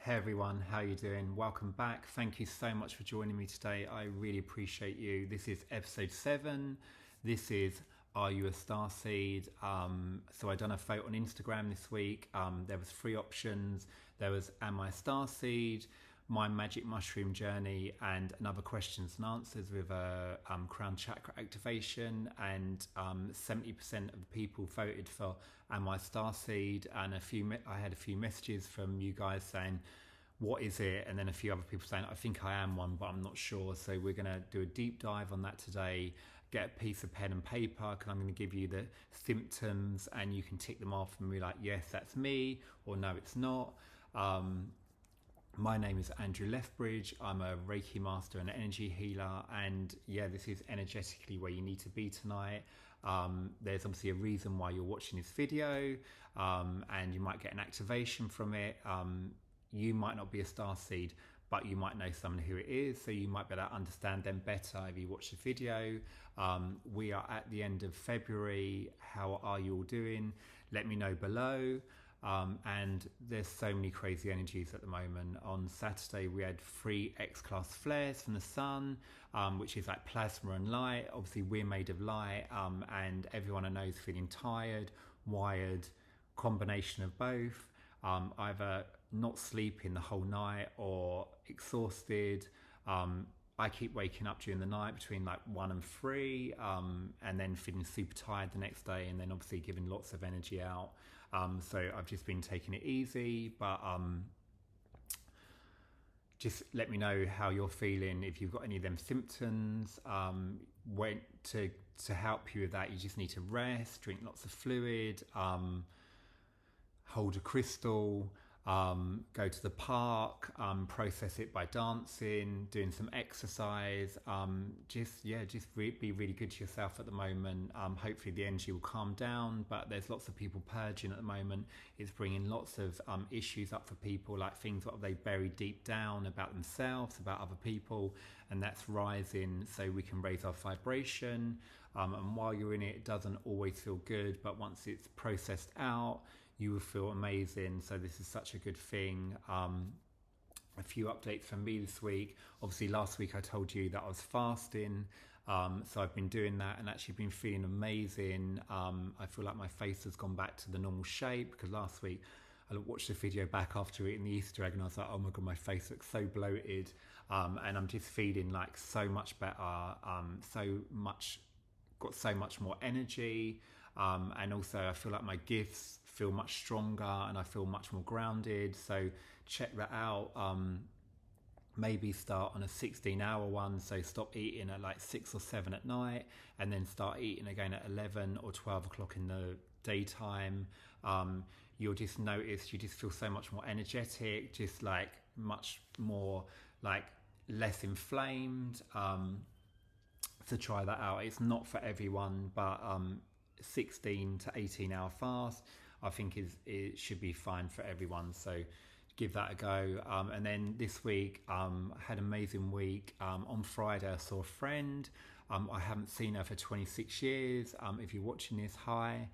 Hey everyone, how you doing? Welcome back. Thank you so much for joining me today. I really appreciate you. This is episode 7. This is Are You a Starseed? So I done a vote on Instagram this week. There was 3 options. There was Am I a Starseed? My Magic Mushroom Journey, and another questions and answers with a crown chakra activation. And 70% of the people voted for Am I Starseed? And I had a few messages from you guys saying, what is it? And then a few other people saying, I think I am one, but I'm not sure. So we're going to do a deep dive on that today. Get a piece of pen and paper, because I'm going to give you the symptoms and you can tick them off and be like, yes, that's me, or no, it's not. My name is Andrew Lethbridge. I'm a Reiki master and energy healer, and yeah, this is energetically where you need to be tonight. There's obviously a reason why you're watching this video, and you might get an activation from it. You might not be a starseed, but you might know someone who it is, so you might be able to understand them better if you watch the video. We are at the end of February. How are you all doing? Let me know below. And there's so many crazy energies at the moment. On Saturday we had 3 X-class flares from the sun, which is like plasma and light. Obviously we're made of light, and everyone I know is feeling tired, wired, combination of both. Either not sleeping the whole night or exhausted. I keep waking up during the night between like 1 and 3, and then feeling super tired the next day, and then obviously giving lots of energy out. So I've just been taking it easy, but just let me know how you're feeling. If you've got any of them symptoms, when to help you with that, you just need to rest, drink lots of fluid, hold a crystal, go to the park, process it by dancing, doing some exercise. Be really good to yourself at the moment. Hopefully the energy will calm down, but there's lots of people purging at the moment. It's bringing lots of issues up for people, like things that they bury deep down about themselves, about other people, and that's rising, so we can raise our vibration. And while you're in it, it doesn't always feel good, but once it's processed out, you will feel amazing. So this is such a good thing. A few updates from me this week. Obviously last week I told you that I was fasting, so I've been doing that and actually been feeling amazing. I feel like my face has gone back to the normal shape, because last week I watched the video back after eating the Easter egg and I was like, oh my god, my face looks so bloated, and I'm just feeling like so much better, got so much more energy, and also I feel like my gifts feel much stronger and I feel much more grounded. So check that out. Maybe start on a 16-hour one, so stop eating at like 6 or 7 at night and then start eating again at 11 or 12 o'clock in the daytime. You'll just notice you just feel so much more energetic, just like much more like less inflamed. So try that out. It's not for everyone, but 16 to 18 hour fast I think it should be fine for everyone, so give that a go. And then this week I had an amazing week. On Friday I saw a friend. I haven't seen her for 26 years. If you're watching this, hi.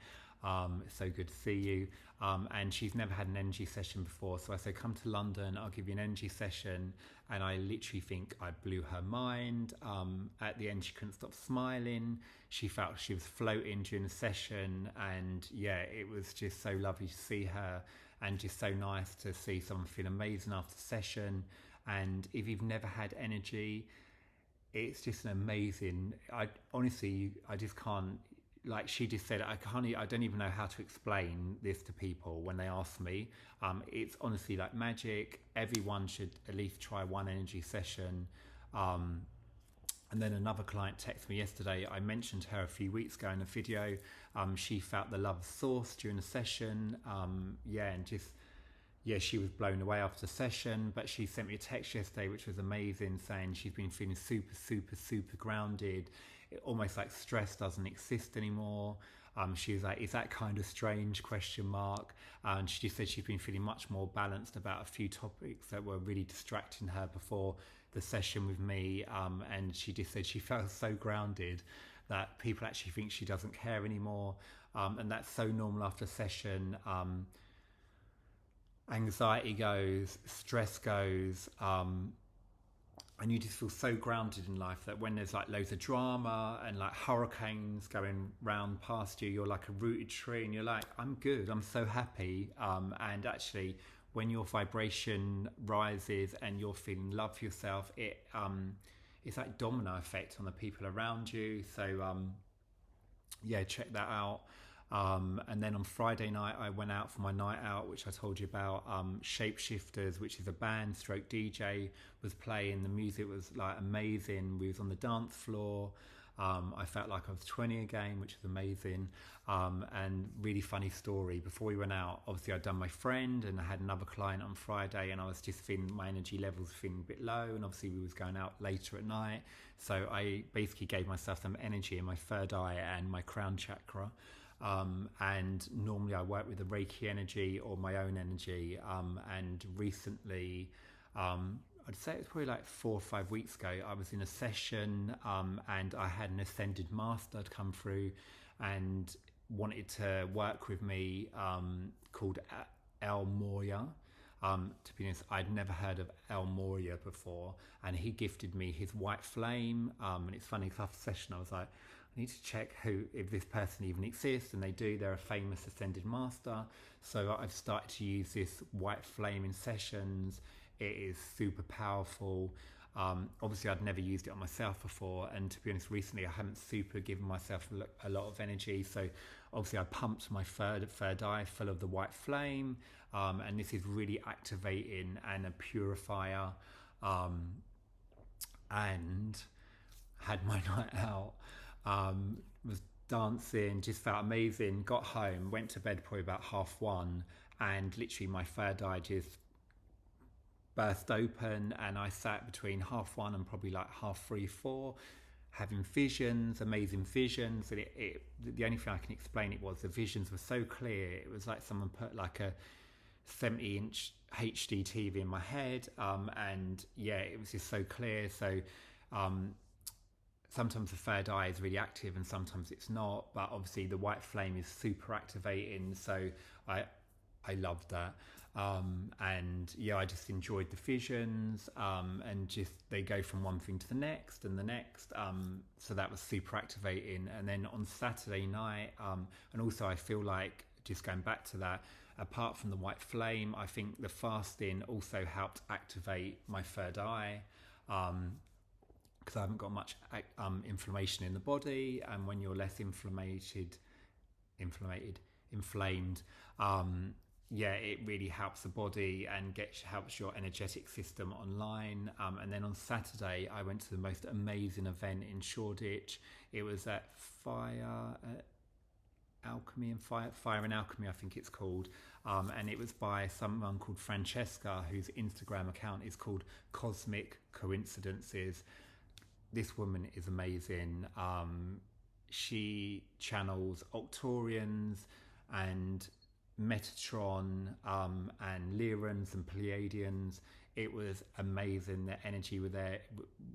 It's so good to see you. And she's never had an energy session before, so I said come to London, I'll give you an energy session. And I literally think I blew her mind. At the end she couldn't stop smiling. She felt she was floating during the session, and yeah, it was just so lovely to see her, and just so nice to see someone feel amazing after the session. And if you've never had energy, it's just an amazing, I just can't, like she just said, I don't even know how to explain this to people when they ask me. It's honestly like magic. Everyone should at least try one energy session. And then another client texted me yesterday. I mentioned her a few weeks ago in a video. She felt the love source during the session. She was blown away after the session, but she sent me a text yesterday, which was amazing, saying she's been feeling super, super, super grounded. Almost like stress doesn't exist anymore. She was like, is that kind of strange, question mark? And she just said she's been feeling much more balanced about a few topics that were really distracting her before the session with me. And she just said she felt so grounded that people actually think she doesn't care anymore. And that's so normal after a session. anxiety goes, stress goes, and you just feel so grounded in life that when there's like loads of drama and like hurricanes going round past you, you're like a rooted tree and you're like, I'm good, I'm so happy. And actually, when your vibration rises and you're feeling love for yourself, it's like domino effect on the people around you. So yeah, check that out. And then on Friday night, I went out for my night out, which I told you about. Shapeshifters, which is a band stroke DJ, was playing. The music was like amazing. We was on the dance floor. I felt like I was 20 again, which is amazing. And really funny story. Before we went out, obviously I'd done my friend and I had another client on Friday, and I was just feeling my energy levels feeling a bit low. And obviously we was going out later at night, so I basically gave myself some energy in my third eye and my crown chakra. And normally I work with the Reiki energy or my own energy. And recently, I'd say it's probably like 4 or 5 weeks ago, I was in a session, and I had an ascended master come through and wanted to work with me, called El Moria. To be honest, I'd never heard of El Moria before, and he gifted me his white flame. And it's funny, because after the session I was like, I need to check if this person even exists, and they do. They're a famous ascended master. So I've started to use this white flame in sessions. It is super powerful. Obviously I'd never used it on myself before, and to be honest, recently I haven't super given myself a lot of energy. So obviously I pumped my third eye full of the white flame, and this is really activating and a purifier, and had my night out. Was dancing, just felt amazing. Got home, went to bed probably about 1:30, and literally my third eye just burst open, and I sat between 1:30 and probably like 3:30, 4, having visions, amazing visions. And the only thing I can explain it was the visions were so clear. It was like someone put like a 70-inch HD TV in my head, and yeah, it was just so clear. So sometimes the third eye is really active and sometimes it's not, but obviously the white flame is super activating, so I loved that. And yeah, I just enjoyed the visions, and just they go from one thing to the next and the next, so that was super activating. And then on Saturday night, and also I feel like, just going back to that, apart from the white flame, I think the fasting also helped activate my third eye, because I haven't got much inflammation in the body, and when you're less inflamed, yeah, it really helps the body and helps your energetic system online. And then on Saturday, I went to the most amazing event in Shoreditch. It was at Fire and Alchemy, I think it's called. And it was by someone called Francesca, whose Instagram account is called Cosmic Coincidences. This woman is amazing. She channels Octorians and Metatron, and Lyrans and Pleiadians. It was amazing. The energy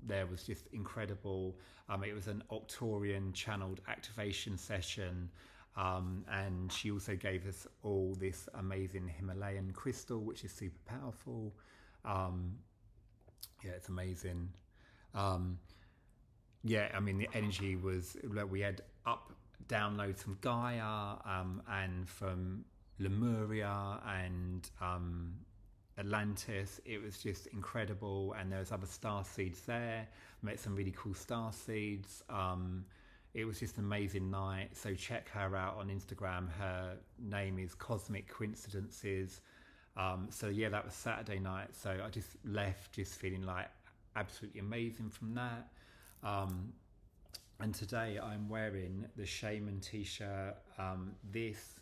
there was just incredible. It was an Octorian channeled activation session, and she also gave us all this amazing Himalayan crystal, which is super powerful. Yeah, it's amazing. Yeah, I mean, the energy was, we had downloads from Gaia, and from Lemuria and Atlantis. It was just incredible, and there was other star seeds there. Met some really cool star seeds. It was just an amazing night. So check her out on Instagram. Her name is Cosmic Coincidences. So yeah, that was Saturday night. So I just left just feeling like absolutely amazing from that. And today I'm wearing the Shaman t-shirt. This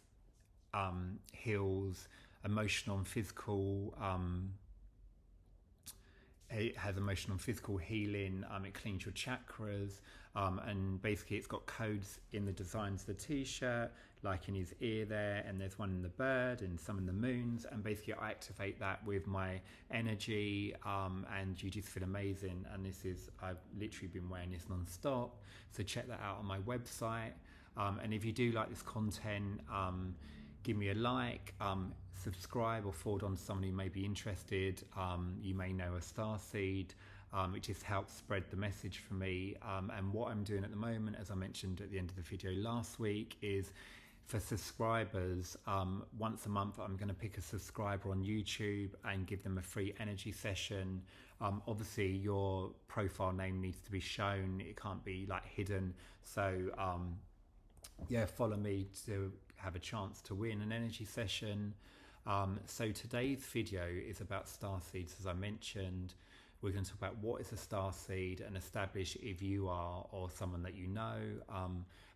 heals emotional and physical. It has emotional and physical healing. It cleans your chakras, and basically it's got codes in the designs of the t-shirt, like in his ear there, and there's one in the bird and some in the moons, and basically I activate that with my energy, and you just feel amazing. And I've literally been wearing this non-stop, so check that out on my website. And if you do like this content, give me a like, subscribe or forward on to someone who may be interested. You may know a Starseed. It just helps spread the message for me. And what I'm doing at the moment, as I mentioned at the end of the video last week, is for subscribers, once a month I'm going to pick a subscriber on YouTube and give them a free energy session. Obviously your profile name needs to be shown, it can't be like hidden, so yeah, follow me to have a chance to win an energy session. So today's video is about starseeds. As I mentioned, we're going to talk about what is a starseed and establish if you are or someone that you know.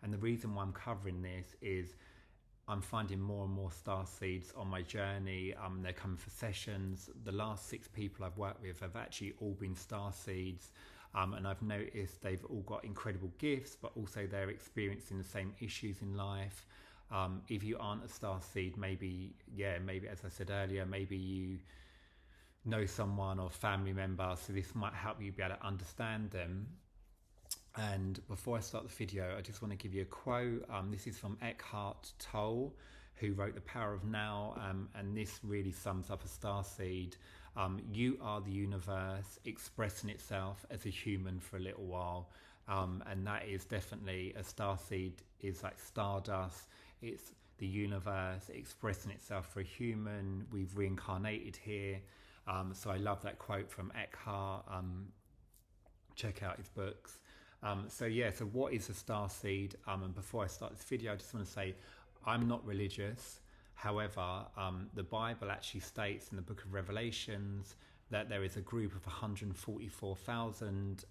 And the reason why I'm covering this is I'm finding more and more starseeds on my journey. They're coming for sessions. The last 6 people I've worked with have actually all been starseeds. And I've noticed they've all got incredible gifts, but also they're experiencing the same issues in life. If you aren't a starseed, maybe as I said earlier, maybe you know someone or family member, so this might help you be able to understand them. And before I start the video, I just want to give you a quote. This is from Eckhart Tolle, who wrote The Power of Now, and this really sums up a starseed. You are the universe expressing itself as a human for a little while, and that is definitely a starseed. Is like stardust. It's the universe expressing itself for a human. We've reincarnated here. So I love that quote from Eckhart. Check out his books. So what is a starseed? And before I start this video, I just want to say I'm not religious. However, the Bible actually states in the book of Revelations that there is a group of 144,000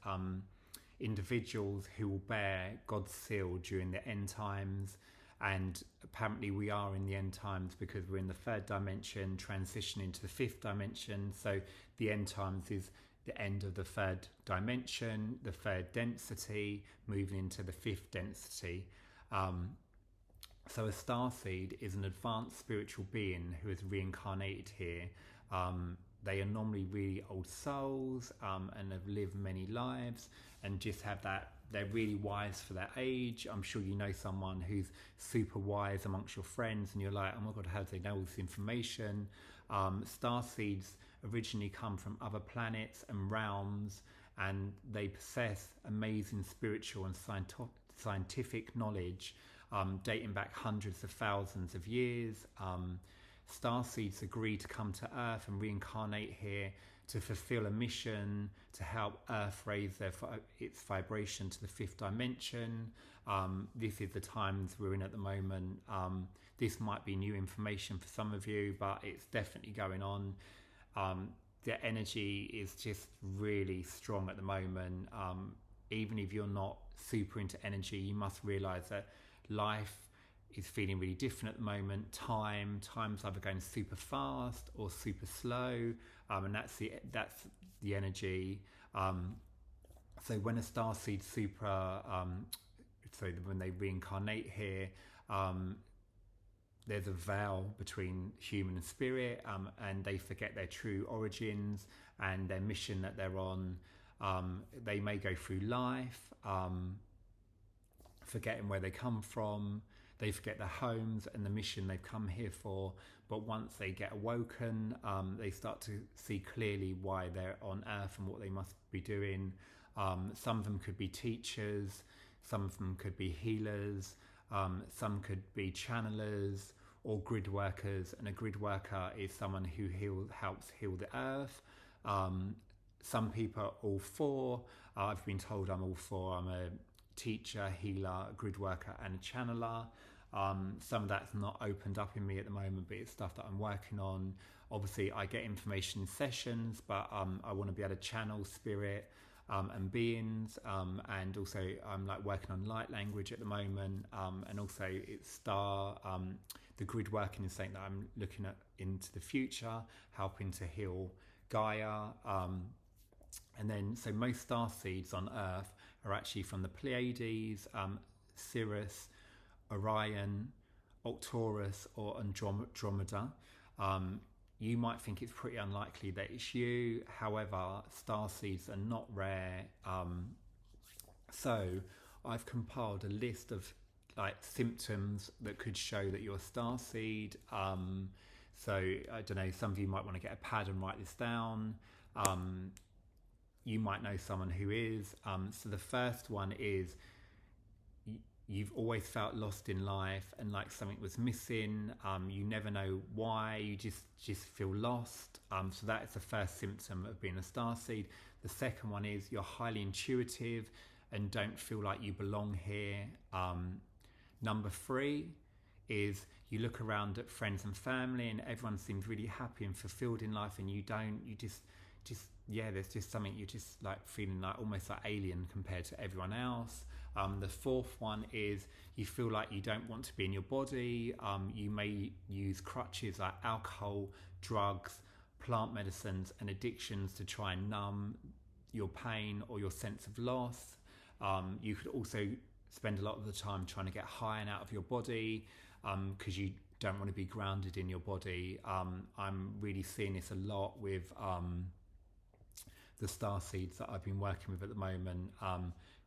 individuals who will bear God's seal during the end times. And apparently we are in the end times because we're in the 3rd dimension, transitioning to the 5th dimension. So the end times is the end of the 3rd dimension, the 3rd density, moving into the 5th density. So a starseed is an advanced spiritual being who has reincarnated here. They are normally really old souls and have lived many lives and just have that. They're really wise for their age. I'm sure you know someone who's super wise amongst your friends and you're like, oh my God, how do they know all this information? Starseeds originally come from other planets and realms, and they possess amazing spiritual and scientific knowledge dating back hundreds of thousands of years. Starseeds agree to come to Earth and reincarnate here to fulfill a mission to help Earth raise its vibration to the 5th dimension. This is the times we're in at the moment. This might be new information for some of you, but it's definitely going on. The energy is just really strong at the moment. Even if you're not super into energy, you must realize that life is feeling really different at the moment. Time's either going super fast or super slow, and that's the energy. So when a starseed when they reincarnate here, there's a veil between human and spirit, and they forget their true origins and their mission that they're on. They may go through life forgetting where they come from. They forget their homes and the mission they've come here for. But once they get awoken, they start to see clearly why they're on Earth and what they must be doing. Some of them could be teachers, some of them could be healers, some could be channelers or grid workers. And a grid worker is someone who helps heal the Earth. Some people are all 4. I've been told I'm all 4. I'm a teacher, healer, grid worker and a channeler. Some of that's not opened up in me at the moment, but it's stuff that I'm working on. Obviously I get information in sessions, but I want to be able to channel spirit and beings, and also I'm like working on light language at the moment, and also it's the grid working is something that I'm looking at into the future, helping to heal Gaia. And then so most star seeds on Earth are actually from the Pleiades, Sirius, Orion, Arcturus or Andromeda. You might think it's pretty unlikely that it's you. However, starseeds are not rare. So I've compiled a list of like symptoms that could show that you're a starseed. So I don't know, some of you might want to get a pad and write this down. You might know someone who is. So the first one is you've always felt lost in life and like something was missing. You never know why. You just feel lost. So that is the first symptom of being a starseed. The second one is you're highly intuitive and don't feel like you belong here. Number 3 is you look around at friends and family and everyone seems really happy and fulfilled in life, and you don't. You just there's just something, you're just like feeling like almost like alien compared to everyone else. The fourth one is you feel like you don't want to be in your body. You may use crutches like alcohol, drugs, plant medicines and addictions to try and numb your pain or your sense of loss. You could also spend a lot of the time trying to get high and out of your body because you don't want to be grounded in your body. I'm really seeing this a lot with the starseeds that I've been working with at the moment,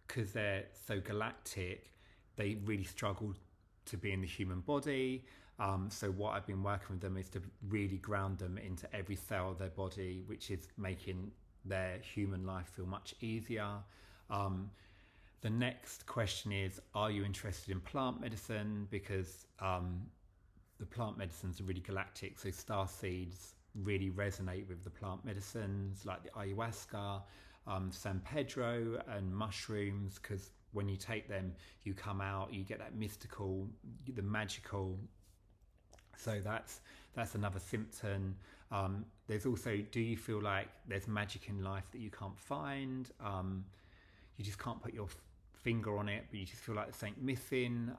because they're so galactic, they really struggle to be in the human body. So what I've been working with them is to really ground them into every cell of their body, which is making their human life feel much easier. The next question is, are you interested in plant medicine? Because the plant medicines are really galactic, so starseeds really resonate with the plant medicines like the ayahuasca, San Pedro and mushrooms, because when you take them you come out, you get that mystical, the magical. So that's another symptom. There's also, do you feel like there's magic in life that you can't find? You just can't put your finger on it, but you just feel like there's something missing.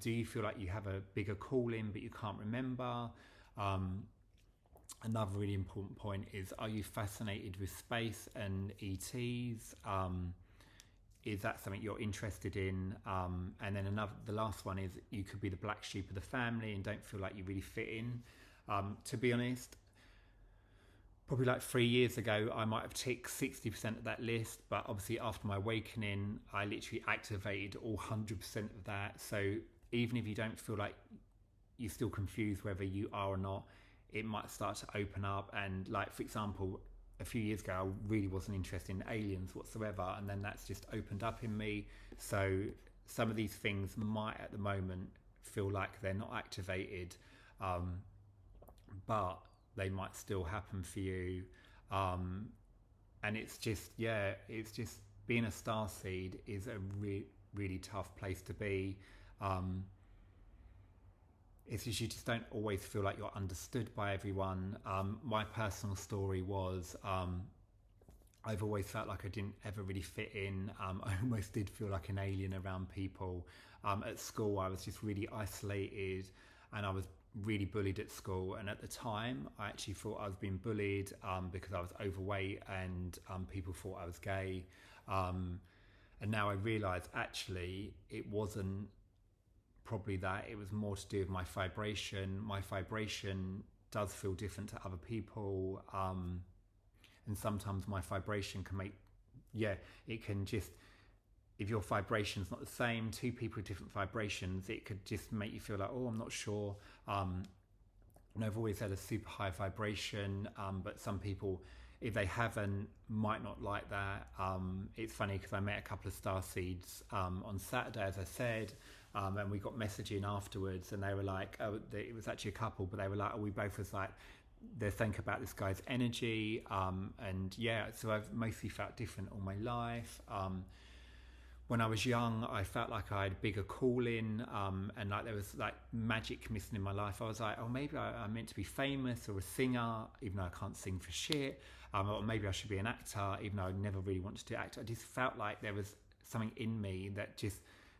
Do you feel like you have a bigger calling but you can't remember? Another really important point is, are you fascinated with space and ETs? Is that something you're interested in? And then the last one is, you could be the black sheep of the family and don't feel like you really fit in. To be honest, probably like 3 years ago, I might have ticked 60% of that list, but obviously after my awakening, I literally activated all 100% of that. So even if you don't feel like you're still confused whether you are or not, it might start to open up. And like, for example, a few years ago, I really wasn't interested in aliens whatsoever, and then that's just opened up in me. So some of these things might at the moment feel like they're not activated, but they might still happen for you. And it's just being a starseed is a really tough place to be. It's just, you just don't always feel like you're understood by everyone. My personal story was, I've always felt like I didn't ever really fit in. I almost did feel like an alien around people. At school, I was just really isolated, and I was really bullied at school. And at the time, I actually thought I was being bullied because I was overweight, and people thought I was gay. And now I realise actually it wasn't probably that. It was more to do with my vibration. My vibration does feel different to other people, and sometimes my vibration can make, it can just, if your vibration's not the same, two people with different vibrations, it could just make you feel like, oh, I'm not sure. And I've always had a super high vibration, but some people, if they haven't, might not like that. It's funny because I met a couple of starseeds on Saturday, as I said, and we got messaging afterwards, and they were like, it was actually a couple, but they were like, we both was like, they think about this guy's energy, and so I've mostly felt different all my life. When I was young, I felt like I had a bigger calling, and like there was like magic missing in my life. I was like, oh, maybe I'm meant to be famous or a singer, even though I can't sing for shit. Or maybe I should be an actor, even though I never really wanted to act. I just felt like there was something in me that just,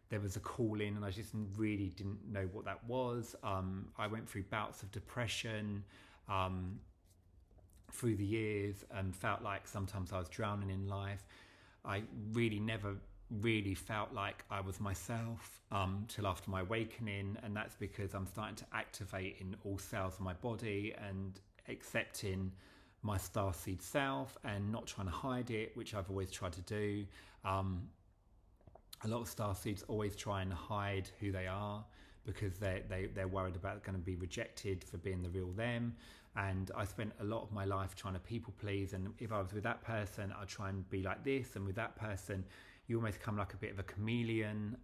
there was a calling, and I just really didn't know what that was. I went through bouts of depression through the years, and felt like sometimes I was drowning in life. I really never really felt like I was myself till after my awakening, and that's because I'm starting to activate in all cells of my body and accepting my starseed self and not trying to hide it, which I've always tried to do. A lot of starseeds always try and hide who they are because they're worried about going to be rejected for being the real them. And I spent a lot of my life trying to people please, and if I was with that person I'd try and be like this, and with that person you almost become like a bit of a chameleon,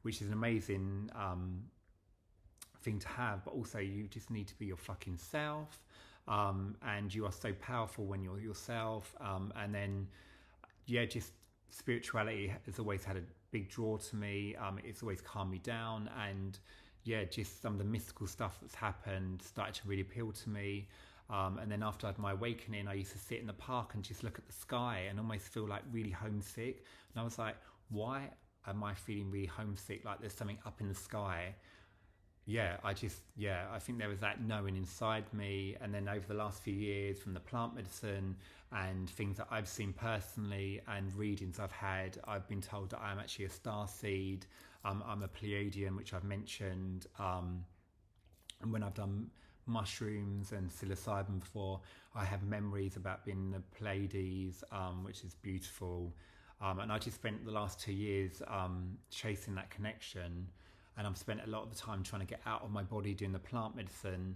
which is an amazing thing to have, but also you just need to be your fucking self, and you are so powerful when you're yourself. And then yeah, just spirituality has always had a big draw to me. It's always calmed me down, and yeah, just some of the mystical stuff that's happened started to really appeal to me. And then after I had my awakening, I used to sit in the park and just look at the sky and almost feel like really homesick. And I was like, why am I feeling really homesick? Like there's something up in the sky. I think there was that knowing inside me. And then over the last few years, from the plant medicine and things that I've seen personally and readings I've had, I've been told that I'm actually a starseed. I'm a Pleiadian, which I've mentioned. And when I've done mushrooms and psilocybin before, I have memories about being in the Pleiades, which is beautiful. And I just spent the last 2 years chasing that connection. And I've spent a lot of the time trying to get out of my body doing the plant medicine,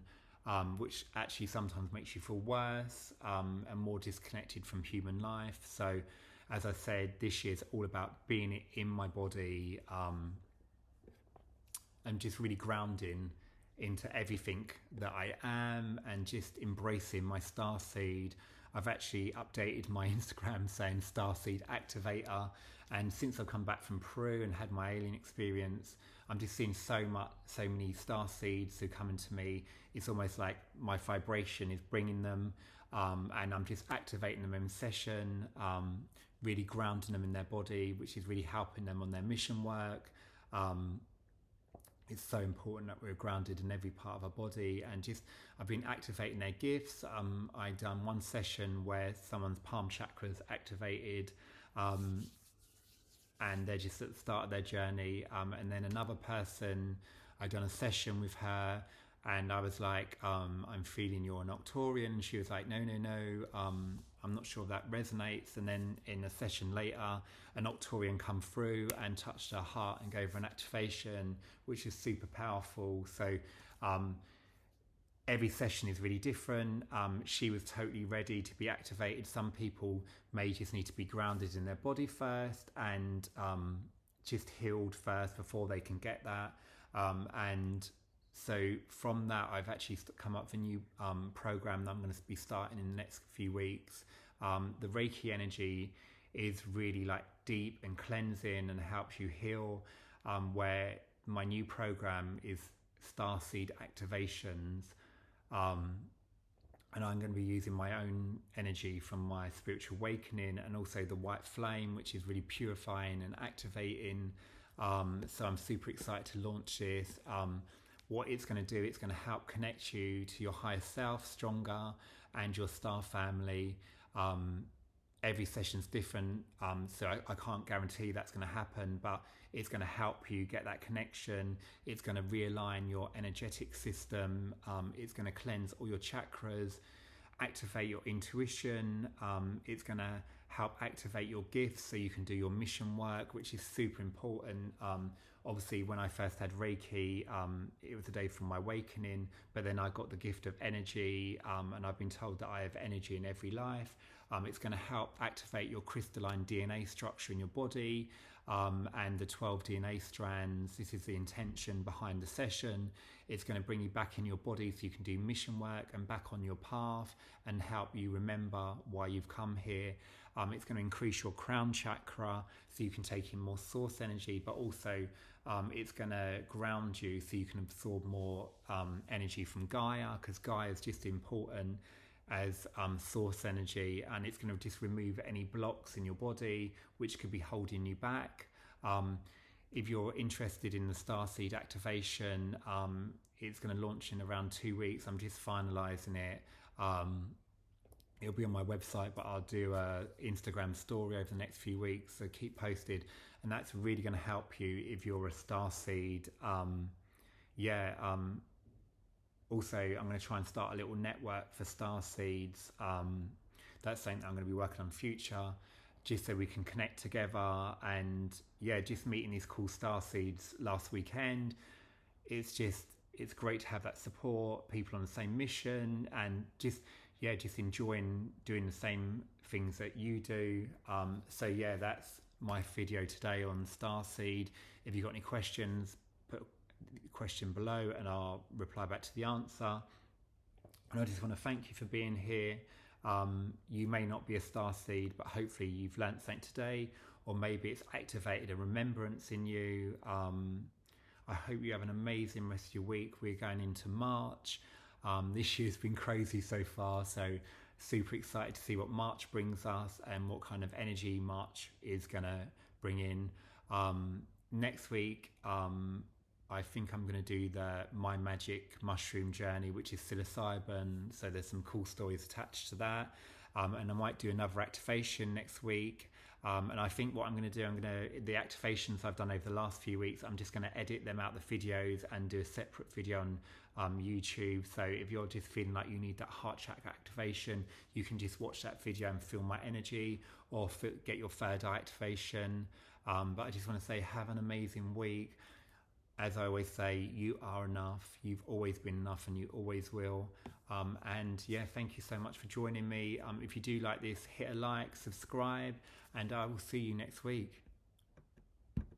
which actually sometimes makes you feel worse and more disconnected from human life. So, as I said, this year's all about being in my body and just really grounding into everything that I am and just embracing my starseed. I've actually updated my Instagram saying Starseed Activator, and since I've come back from Peru and had my alien experience, I'm just seeing so many starseeds who come into me. It's almost like my vibration is bringing them, and I'm just activating them in session, really grounding them in their body, which is really helping them on their mission work. It's so important that we're grounded in every part of our body, and just I've been activating their gifts. I done one session where someone's palm chakras activated, and they're just at the start of their journey. And then another person, I done a session with her, and I was like, I'm feeling you're an Octorian. And she was like, no, I'm not sure if that resonates. And then in a session later, an Octorian come through and touched her heart and gave her an activation, which is super powerful. So every session is really different. She was totally ready to be activated. Some people may just need to be grounded in their body first and just healed first before they can get that. And so from that, I've actually come up with a new program that I'm going to be starting in the next few weeks. The Reiki energy is really like deep and cleansing and helps you heal, where my new program is Starseed Activations. And I'm going to be using my own energy from my spiritual awakening, and also the white flame, which is really purifying and activating. So I'm super excited to launch this. What it's going to do, it's going to help connect you to your higher self stronger and your star family. Every session's different, so I can't guarantee that's going to happen, but it's going to help you get that connection. It's going to realign your energetic system. It's going to cleanse all your chakras, activate your intuition. It's going to help activate your gifts so you can do your mission work, which is super important. Obviously, when I first had Reiki, it was the day from my awakening, but then I got the gift of energy, and I've been told that I have energy in every life. It's going to help activate your crystalline DNA structure in your body, and the 12 DNA strands. This is the intention behind the session. It's going to bring you back in your body so you can do mission work and back on your path and help you remember why you've come here. It's going to increase your crown chakra so you can take in more source energy, but also it's going to ground you so you can absorb more energy from Gaia, because Gaia is just important as source energy, and it's going to just remove any blocks in your body which could be holding you back. If you're interested in the Starseed activation, it's going to launch in around 2 weeks. I'm just finalizing it. It'll be on my website, but I'll do a Instagram story over the next few weeks, so keep posted. And that's really going to help you if you're a Starseed. Also, I'm going to try and start a little network for Starseeds. That's something that I'm going to be working on in future, just so we can connect together. And yeah, just meeting these cool star seeds last weekend, it's great to have that support, people on the same mission, and just enjoying doing the same things that you do. So yeah, that's my video today on Starseed. If you've got any questions, put a question below and I'll reply back to the answer. And I just want to thank you for being here. You may not be a starseed, but hopefully you've learnt something today, or maybe it's activated a remembrance in you. I hope you have an amazing rest of your week. We're going into March. This year's been crazy so far, so super excited to see what March brings us and what kind of energy March is going to bring in. Next week, I think I'm going to do the My Magic Mushroom Journey, which is psilocybin. So there's some cool stories attached to that. And I might do another activation next week. And I think what I'm going to do, the activations I've done over the last few weeks, I'm just going to edit them out, the videos, and do a separate video on YouTube. So if you're just feeling like you need that heart chakra activation, you can just watch that video and feel my energy, or get your third eye activation. But I just want to say, have an amazing week. As I always say, you are enough. You've always been enough, and you always will. And yeah, thank you so much for joining me. If you do like this, hit a like, subscribe, and I will see you next week.